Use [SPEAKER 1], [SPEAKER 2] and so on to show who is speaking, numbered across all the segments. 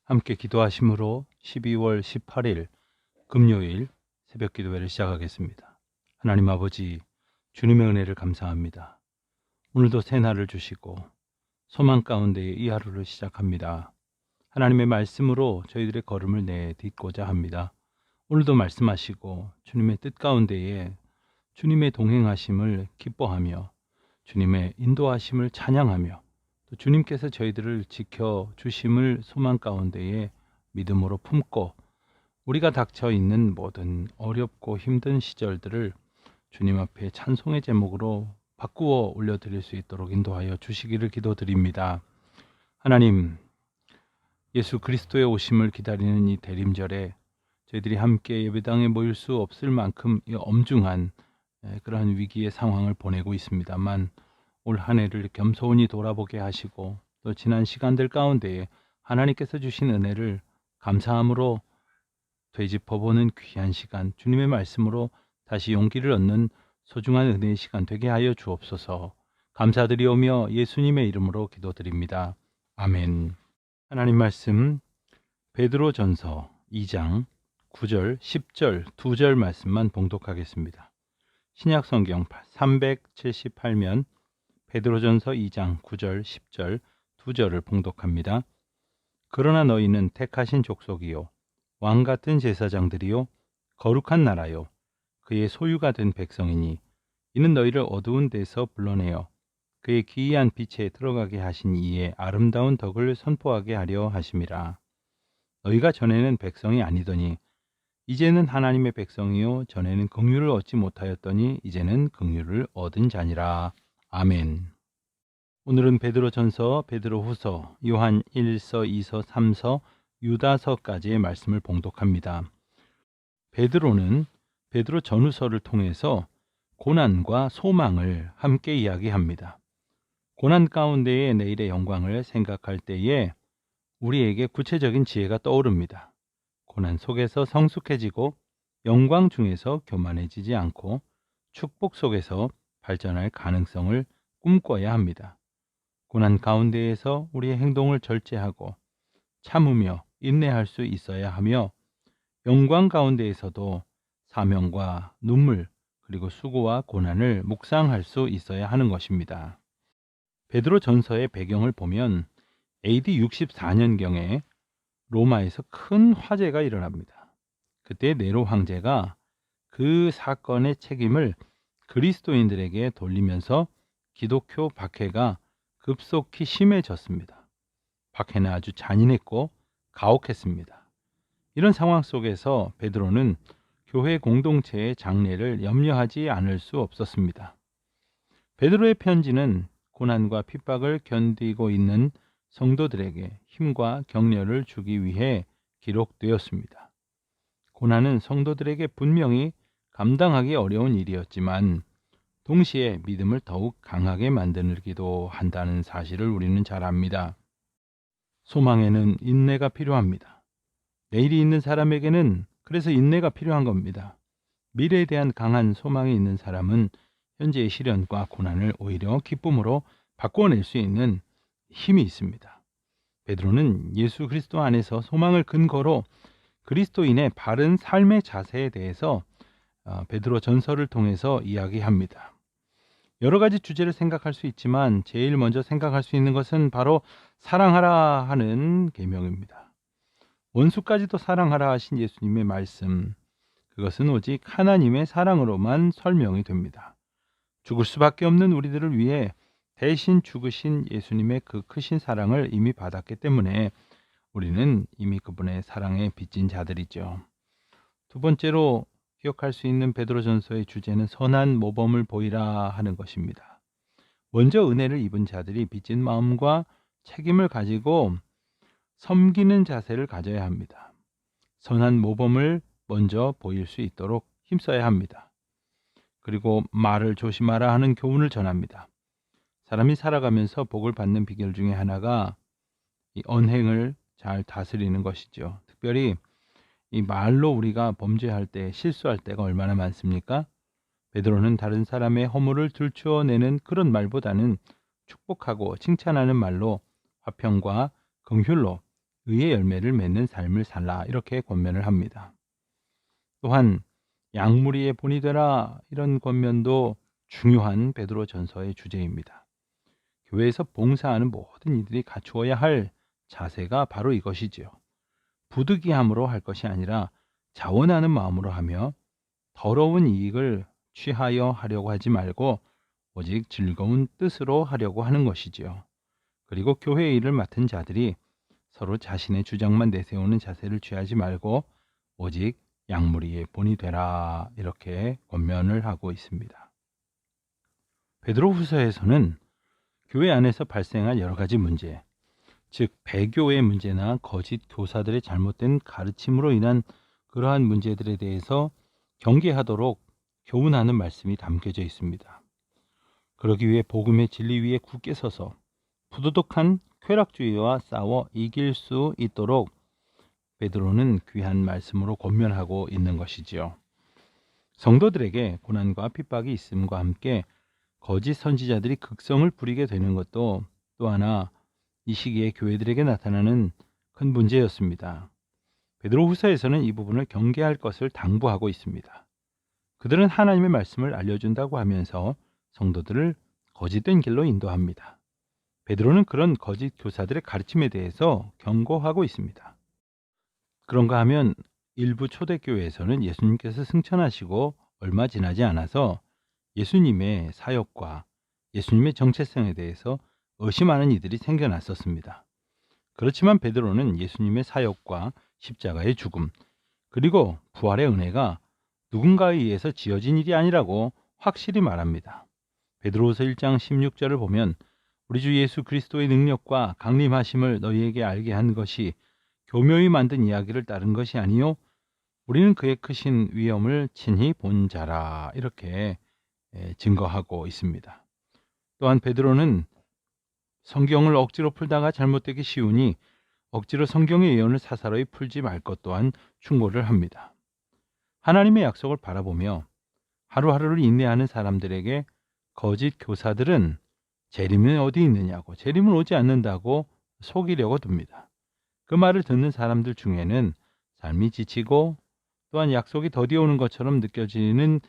[SPEAKER 1] 함께 기도하심으로 12월 18일 금요일 새벽 기도회를 시작하겠습니다. 하나님 아버지, 주님의 은혜를 감사합니다. 오늘도 새 날을 주시고 소망 가운데 이 하루를 시작합니다. 하나님의 말씀으로 저희들의 걸음을 내딛고자 합니다. 오늘도 말씀하시고 주님의 뜻 가운데에 주님의 동행하심을 기뻐하며 주님의 인도하심을 찬양하며 또 주님께서 저희들을 지켜주심을 소망 가운데에 믿음으로 품고 우리가 닥쳐 있는 모든 어렵고 힘든 시절들을 주님 앞에 찬송의 제목으로 바꾸어 올려드릴 수 있도록 인도하여 주시기를 기도드립니다. 하나님, 예수 그리스도의 오심을 기다리는 이 대림절에 저희들이 함께 예배당에 모일 수 없을 만큼 이 엄중한 그러한 위기의 상황을 보내고 있습니다만 올 한 해를 겸손히 돌아보게 하시고 또 지난 시간들 가운데에 하나님께서 주신 은혜를 감사함으로 되짚어보는 귀한 시간, 주님의 말씀으로 다시 용기를 얻는 소중한 은혜의 시간 되게 하여 주옵소서. 감사드리오며 예수님의 이름으로 기도드립니다. 아멘. 하나님 말씀 베드로전서 2장 9절, 10절, 2절 말씀만 봉독하겠습니다. 신약성경 378면 베드로전서 2장 9절, 10절, 2절을 봉독합니다. 그러나 너희는 택하신 족속이요 왕같은 제사장들이요 거룩한 나라요 그의 소유가 된 백성이니 이는 너희를 어두운 데서 불러내어 그의 기이한 빛에 들어가게 하신 이의 아름다운 덕을 선포하게 하려 하심이라. 너희가 전에는 백성이 아니더니 이제는 하나님의 백성이요 전에는 긍휼을 얻지 못하였더니 이제는 긍휼을 얻은 자니라. 아멘. 오늘은 베드로전서, 베드로후서, 요한 1서, 2서, 3서, 유다서까지의 말씀을 봉독합니다. 베드로는 베드로 전후서를 통해서 고난과 소망을 함께 이야기합니다. 고난 가운데의 내일의 영광을 생각할 때에 우리에게 구체적인 지혜가 떠오릅니다. 고난 속에서 성숙해지고 영광 중에서 교만해지지 않고 축복 속에서 발전할 가능성을 꿈꿔야 합니다. 고난 가운데에서 우리의 행동을 절제하고 참으며 인내할 수 있어야 하며 영광 가운데에서도 사명과 눈물 그리고 수고와 고난을 묵상할 수 있어야 하는 것입니다. 베드로 전서의 배경을 보면 AD 64년경에 로마에서 큰 화재가 일어납니다. 그때 네로 황제가 그 사건의 책임을 그리스도인들에게 돌리면서 기독교 박해가 급속히 심해졌습니다. 박해는 아주 잔인했고 가혹했습니다. 이런 상황 속에서 베드로는 교회 공동체의 장래를 염려하지 않을 수 없었습니다. 베드로의 편지는 고난과 핍박을 견디고 있는 성도들에게 힘과 격려를 주기 위해 기록되었습니다. 고난은 성도들에게 분명히 감당하기 어려운 일이었지만 동시에 믿음을 더욱 강하게 만들기도 한다는 사실을 우리는 잘 압니다. 소망에는 인내가 필요합니다. 내일이 있는 사람에게는 그래서 인내가 필요한 겁니다. 미래에 대한 강한 소망이 있는 사람은 현재의 시련과 고난을 오히려 기쁨으로 바꿔낼 수 있는 힘이 있습니다. 베드로는 예수 그리스도 안에서 소망을 근거로 그리스도인의 바른 삶의 자세에 대해서 베드로 전서를 통해서 이야기합니다. 여러 가지 주제를 생각할 수 있지만 제일 먼저 생각할 수 있는 것은 바로 사랑하라 하는 계명입니다. 원수까지도 사랑하라 하신 예수님의 말씀, 그것은 오직 하나님의 사랑으로만 설명이 됩니다. 죽을 수밖에 없는 우리들을 위해 대신 죽으신 예수님의 그 크신 사랑을 이미 받았기 때문에 우리는 이미 그분의 사랑에 빚진 자들이죠. 두 번째로 기억할 수 있는 베드로전서의 주제는 선한 모범을 보이라 하는 것입니다. 먼저 은혜를 입은 자들이 빚진 마음과 책임을 가지고 섬기는 자세를 가져야 합니다. 선한 모범을 먼저 보일 수 있도록 힘써야 합니다. 그리고 말을 조심하라 하는 교훈을 전합니다. 사람이 살아가면서 복을 받는 비결 중에 하나가 이 언행을 잘 다스리는 것이죠. 특별히 이 말로 우리가 범죄할 때 실수할 때가 얼마나 많습니까? 베드로는 다른 사람의 허물을 들추어내는 그런 말보다는 축복하고 칭찬하는 말로 화평과 긍휼로 의의 열매를 맺는 삶을 살라 이렇게 권면을 합니다. 또한 양무리의 본이 되라 이런 권면도 중요한 베드로 전서의 주제입니다. 교회에서 봉사하는 모든 이들이 갖추어야 할 자세가 바로 이것이지요. 부득이함으로 할 것이 아니라 자원하는 마음으로 하며 더러운 이익을 취하여 하려고 하지 말고 오직 즐거운 뜻으로 하려고 하는 것이지요. 그리고 교회 일을 맡은 자들이 서로 자신의 주장만 내세우는 자세를 취하지 말고 오직 양무리의 본이 되라 이렇게 권면을 하고 있습니다. 베드로후서에서는 교회 안에서 발생한 여러 가지 문제, 즉 배교의 문제나 거짓 교사들의 잘못된 가르침으로 인한 그러한 문제들에 대해서 경계하도록 교훈하는 말씀이 담겨져 있습니다. 그러기 위해 복음의 진리 위에 굳게 서서 부도덕한 쾌락주의와 싸워 이길 수 있도록 베드로는 귀한 말씀으로 권면하고 있는 것이지요. 성도들에게 고난과 핍박이 있음과 함께 거짓 선지자들이 극성을 부리게 되는 것도 또 하나 이 시기에 교회들에게 나타나는 큰 문제였습니다. 베드로후서에서는 이 부분을 경계할 것을 당부하고 있습니다. 그들은 하나님의 말씀을 알려준다고 하면서 성도들을 거짓된 길로 인도합니다. 베드로는 그런 거짓 교사들의 가르침에 대해서 경고하고 있습니다. 그런가 하면 일부 초대교회에서는 예수님께서 승천하시고 얼마 지나지 않아서 예수님의 사역과 예수님의 정체성에 대해서 의심하는 이들이 생겨났었습니다. 그렇지만 베드로는 예수님의 사역과 십자가의 죽음 그리고 부활의 은혜가 누군가에 의해서 지어진 일이 아니라고 확실히 말합니다. 베드로후서 1장 16절을 보면 우리 주 예수 그리스도의 능력과 강림하심을 너희에게 알게 한 것이 교묘히 만든 이야기를 따른 것이 아니요 우리는 그의 크신 위엄을 친히 본 자라 이렇게 증거하고 있습니다. 또한 베드로는 성경을 억지로 풀다가 잘못되기 쉬우니 억지로 성경의 예언을 사사로이 풀지 말 것 또한 충고를 합니다. 하나님의 약속을 바라보며 하루하루를 인내하는 사람들에게 거짓 교사들은 재림은 어디 있느냐고 재림은 오지 않는다고 속이려고 듭니다. 그 말을 듣는 사람들 중에는 삶이 지치고 또한 약속이 더디 오는 것처럼 느껴지는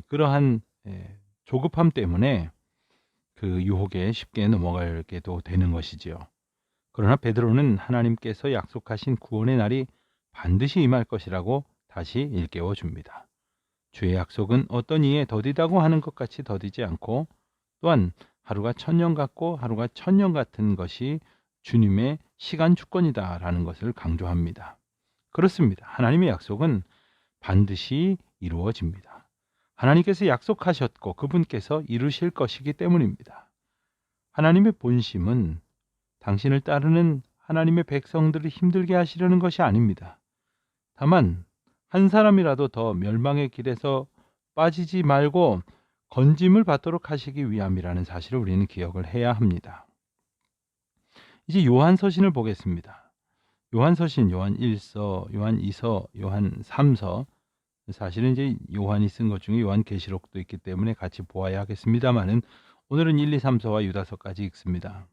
[SPEAKER 1] 그러한 조급함 때문에 그 유혹에 쉽게 넘어가게도 되는 것이지요. 그러나 베드로는 하나님께서 약속하신 구원의 날이 반드시 임할 것이라고 다시 일깨워 줍니다. 주의 약속은 어떤 이에 더디다고 하는 것 같이 더디지 않고 또한 하루가 천년 같고 하루가 천년 같은 것이 주님의 시간 주권이다라는 것을 강조합니다. 그렇습니다. 하나님의 약속은 반드시 이루어집니다. 하나님께서 약속하셨고 그분께서 이루실 것이기 때문입니다. 하나님의 본심은 당신을 따르는 하나님의 백성들을 힘들게 하시려는 것이 아닙니다. 다만 한 사람이라도 더 멸망의 길에서 빠지지 말고 건짐을 받도록 하시기 위함이라는 사실을 우리는 기억을 해야 합니다. 이제 요한서신을 보겠습니다. 요한서신, 요한 1서, 요한 2서, 요한 3서 사실은 이제 요한이 쓴 것 중에 요한계시록도 있기 때문에 같이 보아야 하겠습니다만은 오늘은 1, 2, 3서와 유다서까지 읽습니다.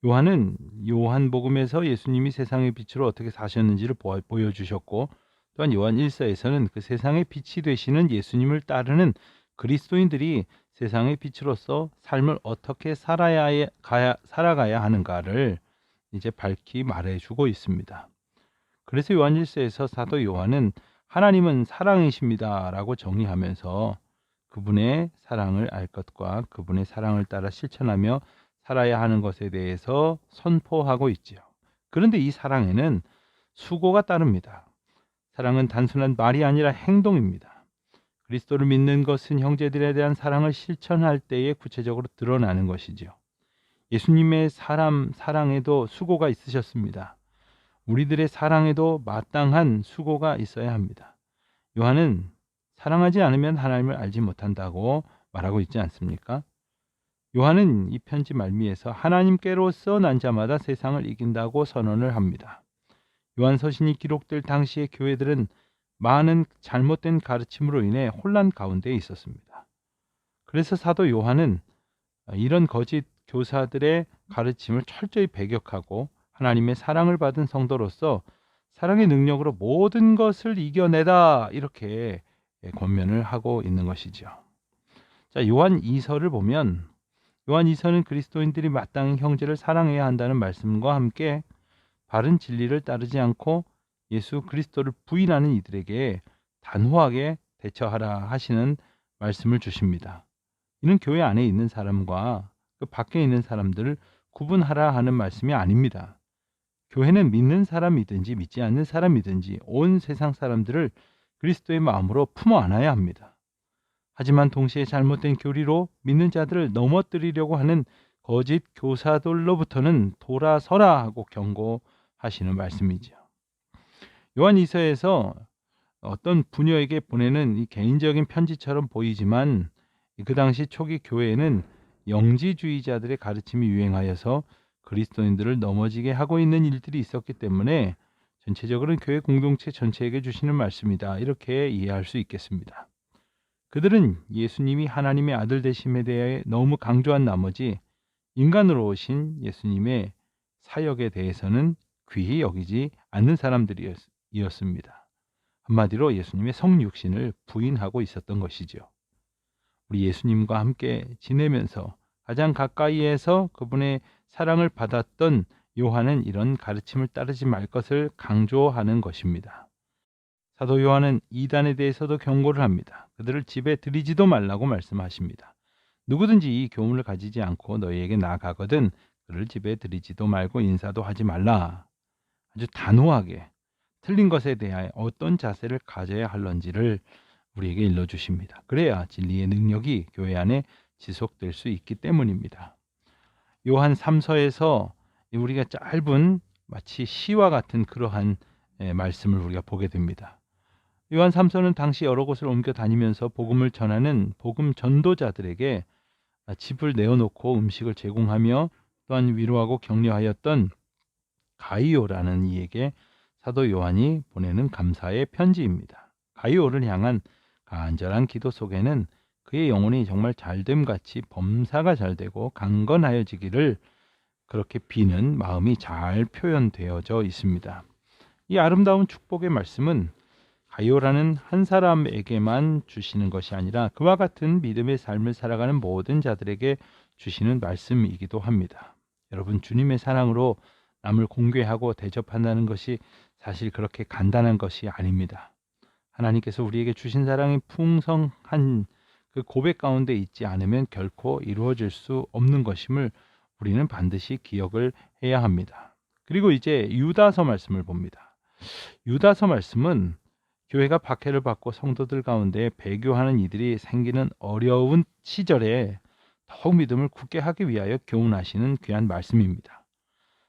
[SPEAKER 1] 요한은 요한복음에서 예수님이 세상의 빛으로 어떻게 사셨는지를 보여주셨고 또한 요한 1서에서는 그 세상의 빛이 되시는 예수님을 따르는 그리스도인들이 세상의 빛으로서 삶을 어떻게 살아가야 하는가를 이제 밝히 말해주고 있습니다. 그래서 요한 1서에서 사도 요한은 하나님은 사랑이십니다 라고 정의하면서 그분의 사랑을 알 것과 그분의 사랑을 따라 실천하며 살아야 하는 것에 대해서 선포하고 있지요. 그런데 이 사랑에는 수고가 따릅니다. 사랑은 단순한 말이 아니라 행동입니다. 그리스도를 믿는 것은 형제들에 대한 사랑을 실천할 때에 구체적으로 드러나는 것이지요. 예수님의 사랑에도 수고가 있으셨습니다. 우리들의 사랑에도 마땅한 수고가 있어야 합니다. 요한은 사랑하지 않으면 하나님을 알지 못한다고 말하고 있지 않습니까? 요한은 이 편지 말미에서 하나님께로서 난 자마다 세상을 이긴다고 선언을 합니다. 요한서신이 기록될 당시의 교회들은 많은 잘못된 가르침으로 인해 혼란 가운데 있었습니다. 그래서 사도 요한은 이런 거짓 교사들의 가르침을 철저히 배격하고 하나님의 사랑을 받은 성도로서 사랑의 능력으로 모든 것을 이겨내다 이렇게 권면을 하고 있는 것이죠. 자, 요한 2서를 보면 요한 2서는 그리스도인들이 마땅히 형제를 사랑해야 한다는 말씀과 함께 바른 진리를 따르지 않고 예수 그리스도를 부인하는 이들에게 단호하게 대처하라 하시는 말씀을 주십니다. 이는 교회 안에 있는 사람과 그 밖에 있는 사람들을 구분하라 하는 말씀이 아닙니다. 교회는 믿는 사람이든지 믿지 않는 사람이든지 온 세상 사람들을 그리스도의 마음으로 품어 안아야 합니다. 하지만 동시에 잘못된 교리로 믿는 자들을 넘어뜨리려고 하는 거짓 교사들로부터는 돌아서라 하고 경고하시는 말씀이죠. 요한 2서에서 어떤 부녀에게 보내는 이 개인적인 편지처럼 보이지만 그 당시 초기 교회에는 영지주의자들의 가르침이 유행하여서 그리스도인들을 넘어지게 하고 있는 일들이 있었기 때문에 전체적으로는 교회 공동체 전체에게 주시는 말씀이다. 이렇게 이해할 수 있겠습니다. 그들은 예수님이 하나님의 아들 되심에 대해 너무 강조한 나머지 인간으로 오신 예수님의 사역에 대해서는 귀히 여기지 않는 사람들이었습니다. 한마디로 예수님의 성육신을 부인하고 있었던 것이죠. 우리 예수님과 함께 지내면서 가장 가까이에서 그분의 사랑을 받았던 요한은 이런 가르침을 따르지 말 것을 강조하는 것입니다. 사도 요한은 이단에 대해서도 경고를 합니다. 그들을 집에 들이지도 말라고 말씀하십니다. 누구든지 이 교훈을 가지지 않고 너희에게 나아가거든 그를 집에 들이지도 말고 인사도 하지 말라. 아주 단호하게 틀린 것에 대하여 어떤 자세를 가져야 할런지를 우리에게 일러주십니다. 그래야 진리의 능력이 교회 안에 지속될 수 있기 때문입니다. 요한 3서에서 우리가 짧은 마치 시와 같은 그러한 말씀을 우리가 보게 됩니다. 요한 3서는 당시 여러 곳을 옮겨 다니면서 복음을 전하는 복음 전도자들에게 집을 내어놓고 음식을 제공하며 또한 위로하고 격려하였던 가이오라는 이에게 사도 요한이 보내는 감사의 편지입니다. 가이오를 향한 간절한 기도 속에는 그의 영혼이 정말 잘됨같이 범사가 잘되고 강건하여지기를 그렇게 비는 마음이 잘 표현되어져 있습니다. 이 아름다운 축복의 말씀은 가이오라는 한 사람에게만 주시는 것이 아니라 그와 같은 믿음의 삶을 살아가는 모든 자들에게 주시는 말씀이기도 합니다. 여러분, 주님의 사랑으로 남을 공개하고 대접한다는 것이 사실 그렇게 간단한 것이 아닙니다. 하나님께서 우리에게 주신 사랑이 풍성한 그 고백 가운데 있지 않으면 결코 이루어질 수 없는 것임을 우리는 반드시 기억을 해야 합니다. 그리고 이제 유다서 말씀을 봅니다. 유다서 말씀은 교회가 박해를 받고 성도들 가운데 배교하는 이들이 생기는 어려운 시절에 더욱 믿음을 굳게 하기 위하여 교훈하시는 귀한 말씀입니다.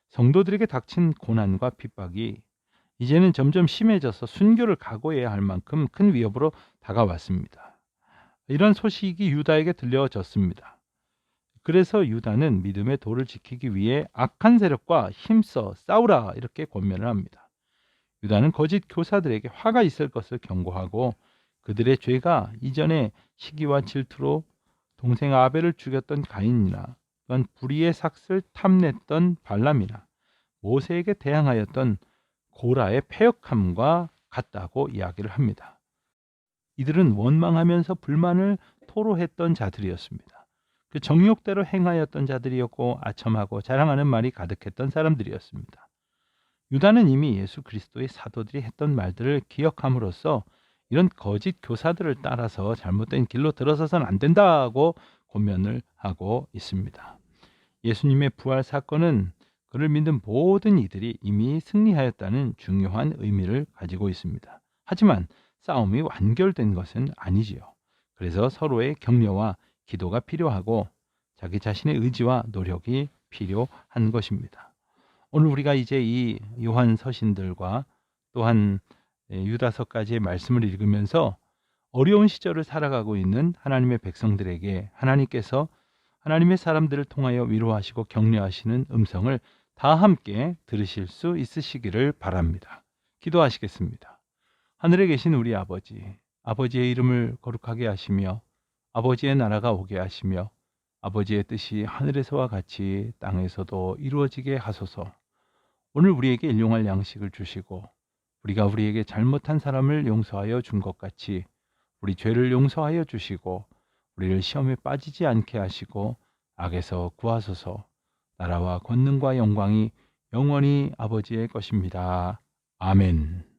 [SPEAKER 1] 성도들에게 닥친 고난과 핍박이 이제는 점점 심해져서 순교를 각오해야 할 만큼 큰 위협으로 다가왔습니다. 이런 소식이 유다에게 들려졌습니다. 그래서 유다는 믿음의 도를 지키기 위해 악한 세력과 힘써 싸우라 이렇게 권면을 합니다. 유다는 거짓 교사들에게 화가 있을 것을 경고하고 그들의 죄가 이전에 시기와 질투로 동생 아벨을 죽였던 가인이나 또한 불의의 삭슬 탐냈던 발람이나 모세에게 대항하였던 고라의 패역함과 같다고 이야기를 합니다. 이들은 원망하면서 불만을 토로했던 자들이었습니다. 그 정욕대로 행하였던 자들이었고 아첨하고 자랑하는 말이 가득했던 사람들이었습니다. 유다는 이미 예수 그리스도의 사도들이 했던 말들을 기억함으로써 이런 거짓 교사들을 따라서 잘못된 길로 들어서선 안 된다고 권면을 하고 있습니다. 예수님의 부활 사건은 그를 믿는 모든 이들이 이미 승리하였다는 중요한 의미를 가지고 있습니다. 하지만 싸움이 완결된 것은 아니지요. 그래서 서로의 격려와 기도가 필요하고 자기 자신의 의지와 노력이 필요한 것입니다. 오늘 우리가 이제 이 요한 서신들과 또한 유다서까지의 말씀을 읽으면서 어려운 시절을 살아가고 있는 하나님의 백성들에게 하나님께서 하나님의 사람들을 통하여 위로하시고 격려하시는 음성을 다 함께 들으실 수 있으시기를 바랍니다. 기도하시겠습니다. 하늘에 계신 우리 아버지, 아버지의 이름을 거룩하게 하시며 아버지의 나라가 오게 하시며 아버지의 뜻이 하늘에서와 같이 땅에서도 이루어지게 하소서. 오늘 우리에게 일용할 양식을 주시고 우리가 우리에게 잘못한 사람을 용서하여 준 것 같이 우리 죄를 용서하여 주시고 우리를 시험에 빠지지 않게 하시고 악에서 구하소서. 나라와 권능과 영광이 영원히 아버지의 것입니다. 아멘.